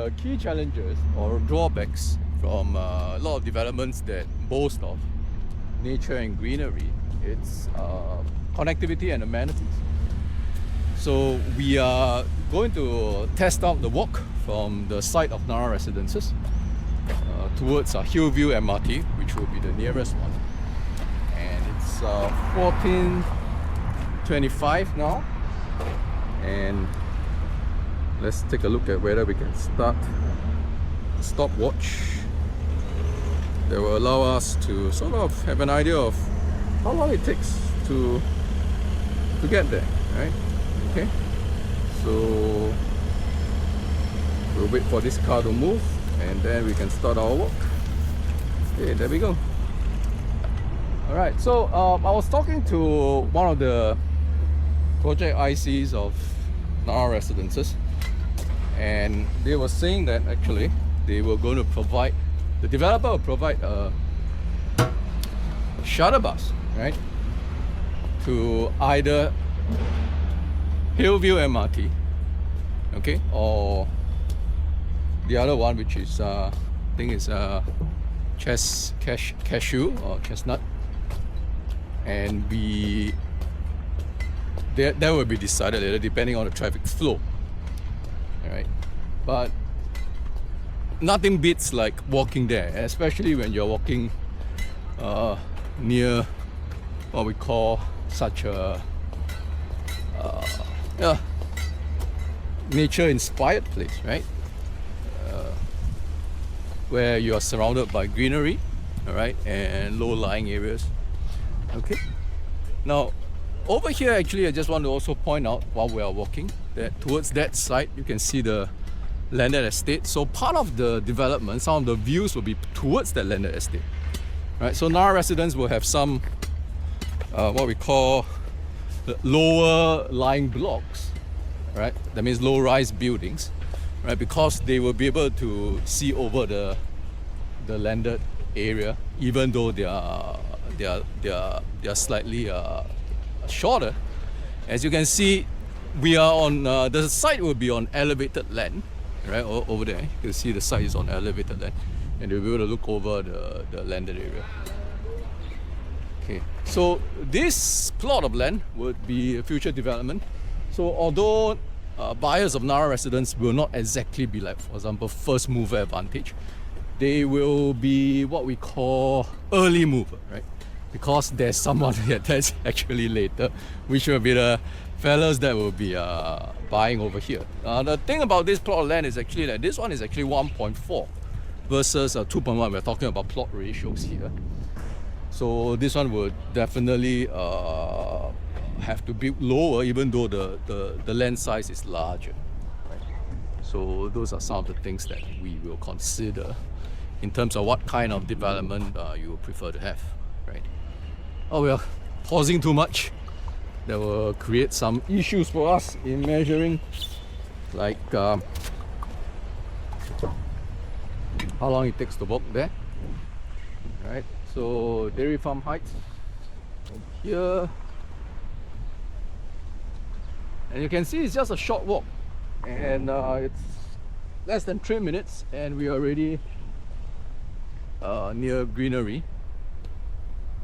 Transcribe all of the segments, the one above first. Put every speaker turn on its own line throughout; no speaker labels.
the key challenges or drawbacks from a lot of developments that boast of nature and greenery. It's connectivity and amenities. So we are going to test out the walk from the site of Narra Residences towards Hillview MRT, which will be the nearest one. And it's 14:25 now. And let's take a look at whether we can start the stopwatch that will allow us to sort of have an idea of how long it takes to get there, right? Okay, so we'll wait for this car to move and then we can start our walk. Okay, there we go. Alright, so I was talking to one of the project ICs of Narra Residences, and they were saying that actually they were going to provide, the developer will provide a shuttle bus, right, to either Hillview MRT, okay, or the other one, which is I think is cashew or chestnut, and that will be decided later depending on the traffic flow. Alright, but nothing beats like walking there, especially when you're walking near what we call such a nature inspired place, right? Where you are surrounded by greenery, alright, and low-lying areas. Okay, now over here actually I just want to also point out while we are walking that towards that side you can see the landed estate. So part of the development, some of the views will be towards that landed estate, right? So Narra residents will have some what we call lower lying blocks, right? That means low rise buildings, right? Because they will be able to see over the landed area, even though they are slightly shorter. As you can see, we are on the site will be on elevated land, right? Over there, you can see the site is on elevated land, and you'll be able to look over the landed area. Okay, so this plot of land would be a future development. So although buyers of Narra residents will not exactly be like, for example, first mover advantage, they will be what we call early mover, right? Because there's someone that's actually later, which will be the fellas that will be buying over here. The thing about this plot of land is actually that this one is actually 1.4 versus 2.1. We're talking about plot ratios here. So this one would definitely have to be lower, even though the land size is larger. Right? So those are some of the things that we will consider in terms of what kind of development you would prefer to have. Right? Oh, we are pausing too much. That will create some issues for us in measuring, like how long it takes to walk there. Right? So Dairy Farm Heights here, and you can see it's just a short walk, and it's less than 3 minutes and we are already near greenery,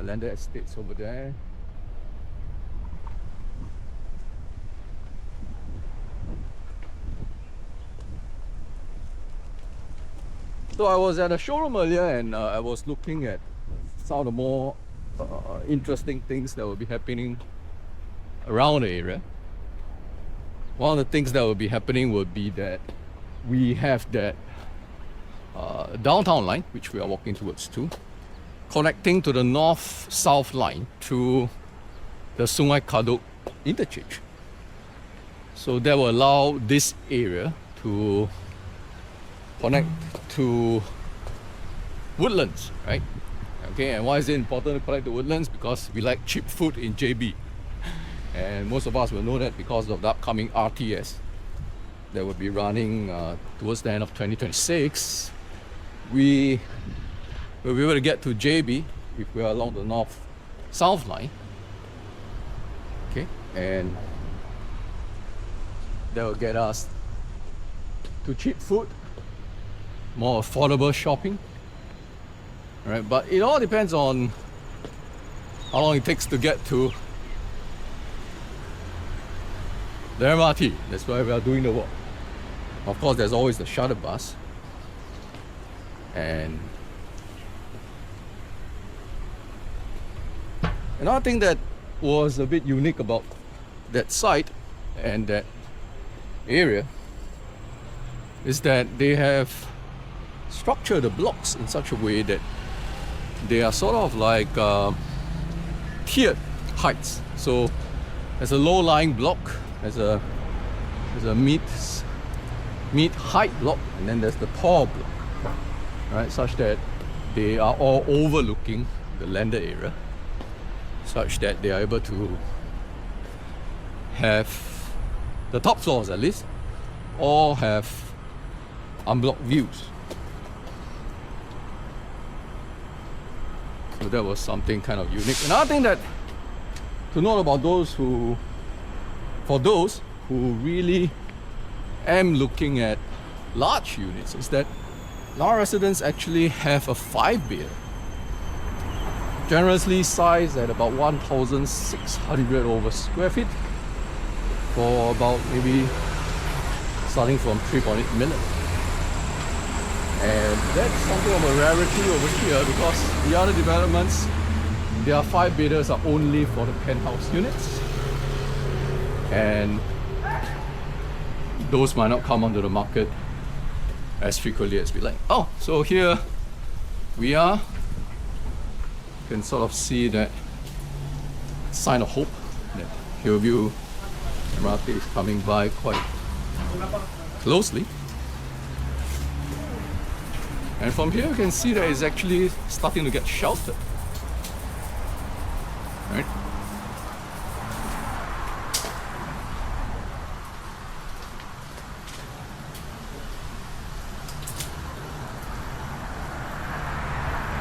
landed estates over there. So I was at a showroom earlier and I was looking at some of the more interesting things that will be happening around the area. One of the things that will be happening would be that we have that downtown line, which we are walking towards to, connecting to the north-south line through the Sungai Kadok interchange. So that will allow this area to connect to Woodlands, right? Okay, and why is it important to connect to Woodlands? Because we like cheap food in JB. And most of us will know that because of the upcoming RTS that will be running towards the end of 2026. We will be able to get to JB if we are along the north-south line. Okay, and that will get us to cheap food more affordable shopping, right? But it all depends on how long it takes to get to the MRT. That's why we are doing the walk. Of course, there's always the shuttle bus. And another thing that was a bit unique about that site and that area is that they have structured the blocks in such a way that they are sort of like tiered heights. So there's a low-lying block, there's a mid height block, and then there's the tall block, right? Such that they are all overlooking the landed area, such that they are able to have the top floors at least all have unblocked views. So that was something kind of unique. Another thing that to note about for those who really am looking at large units is that Narra Residences actually have a 5-bedder, generously sized at about 1,600 over square feet for about maybe starting from 3.8 million. And that's something of a rarity over here because the other developments, their 5-bedders are only for the penthouse units, and those might not come onto the market as frequently as we like. Oh, so here we are. You can sort of see that sign of hope that Hillview MRT is coming by quite closely. And from here you can see that it's actually starting to get sheltered. Right?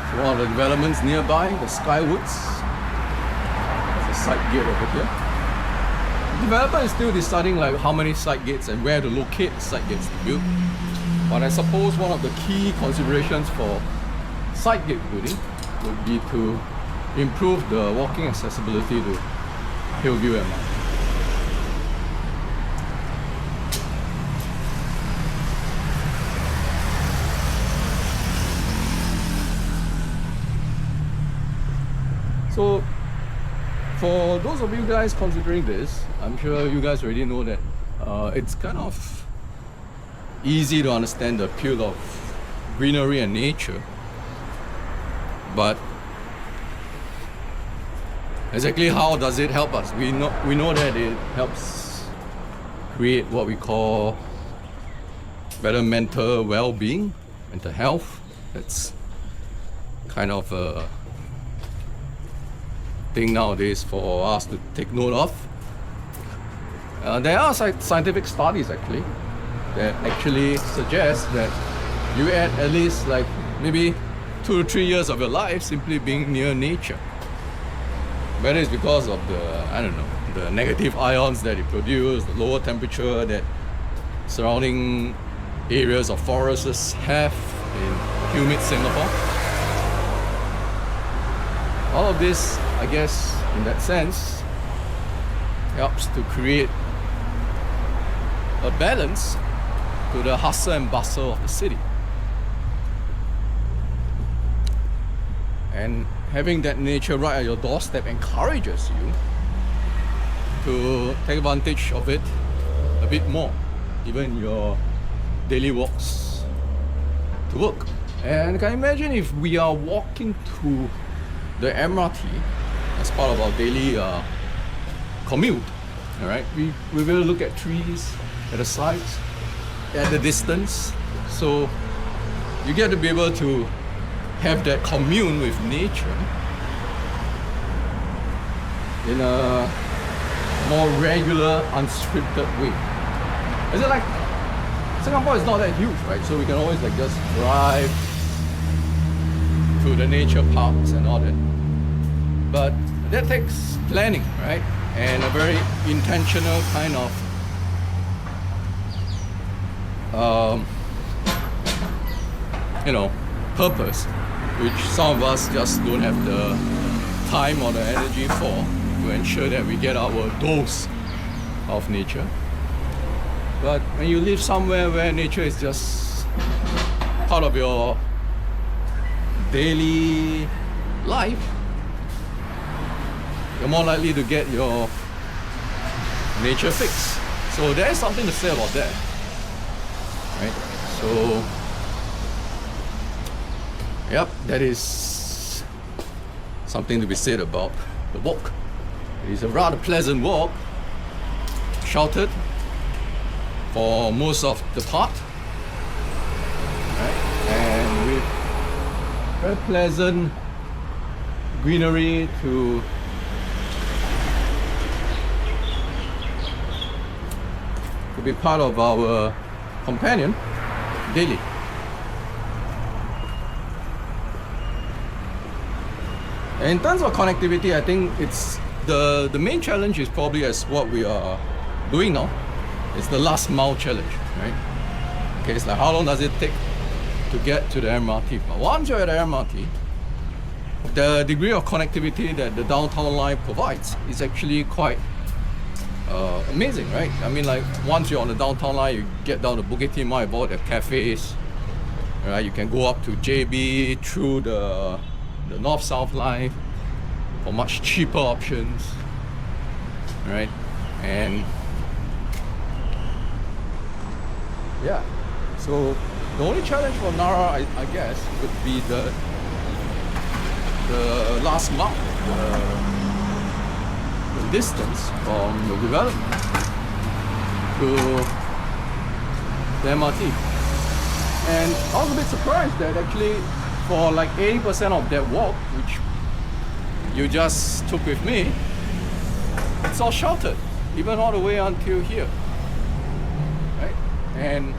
So one of the developments nearby, the Skywoods, there's a side gate over here. The developer is still deciding like how many side gates and where to locate the side gates to build. But I suppose one of the key considerations for side gate building would be to improve the walking accessibility to Hillview MRT. So for those of you guys considering this, I'm sure you guys already know that it's kind of easy to understand the appeal of greenery and nature, but exactly how does it help us? We know that it helps create what we call better mental well-being, mental health. That's kind of a thing nowadays for us to take note of. There are scientific studies actually that actually suggest that you add at least like maybe 2 to 3 years of your life simply being near nature. Whether it's because of the negative ions that it produces, the lower temperature that surrounding areas of forests have in humid Singapore. All of this, I guess, in that sense, helps to create a balance to the hustle and bustle of the city. And having that nature right at your doorstep encourages you to take advantage of it a bit more, even in your daily walks to work. And can you imagine if we are walking to the MRT as part of our daily commute, all right? We will look at trees at the sides, at the distance, so you get to be able to have that commune with nature in a more regular, unscripted way. Is it like Singapore is not that huge, right? So we can always like just drive to the nature parks and all that. But that takes planning, right? And a very intentional kind of purpose, which some of us just don't have the time or the energy for, to ensure that we get our dose of nature. But when you live somewhere where nature is just part of your daily life, you're more likely to get your nature fix. So there is something to say about that, right? So, yep, that is something to be said about the walk. It is a rather pleasant walk, sheltered for most of the part, right? And with very pleasant greenery to be part of our companion daily. In terms of connectivity, I think it's the main challenge is probably as what we are doing now. It's the last mile challenge, right? Okay, it's like how long does it take to get to the MRT? But once you're at the MRT, the degree of connectivity that the downtown line provides is actually quite amazing, right? I mean, like once you're on the downtown line, you get down to Bukit Timah, you have cafes, right? You can go up to JB through the north-south line for much cheaper options, right? And yeah, so the only challenge for Narra, I guess, would be the last mile, the distance from the development to the MRT. And I was a bit surprised that actually for like 80% of that walk, which you just took with me, it's all sheltered, even all the way until here, right? And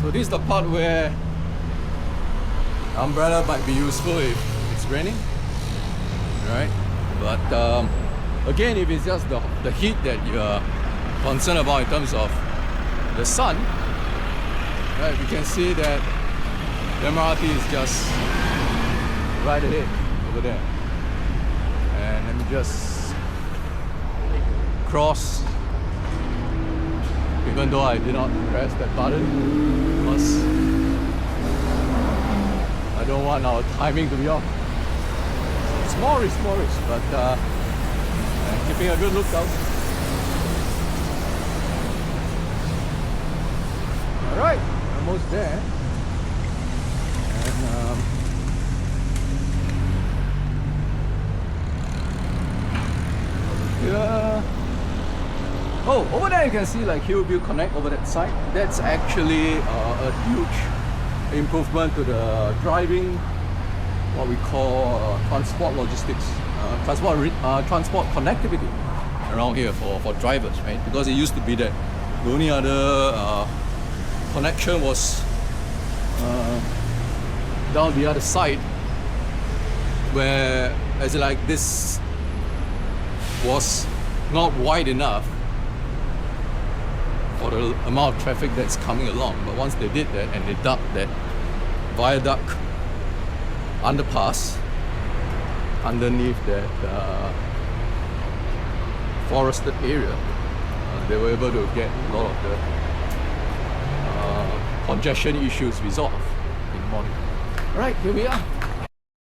so this is the part where umbrella might be useful if it's raining, right? But again, if it's just the heat that you're concerned about in terms of the sun, right? We can see that the MRT is just right ahead over there. And let me just cross, even though I did not press that button, because I don't want our timing to be off. Small risk, but keeping a good lookout. Alright, almost there. And yeah. Oh, over there you can see like Hillview Connect over that side. That's actually a huge improvement to the driving, what we call transport logistics, transport connectivity around here for drivers, right? Because it used to be that the only other connection was down the other side, where as in like this was not wide enough for the amount of traffic that's coming along. But once they did that and they dug that viaduct underpass underneath that forested area, they were able to get a lot of the congestion issues resolved in the morning. Alright, here we are.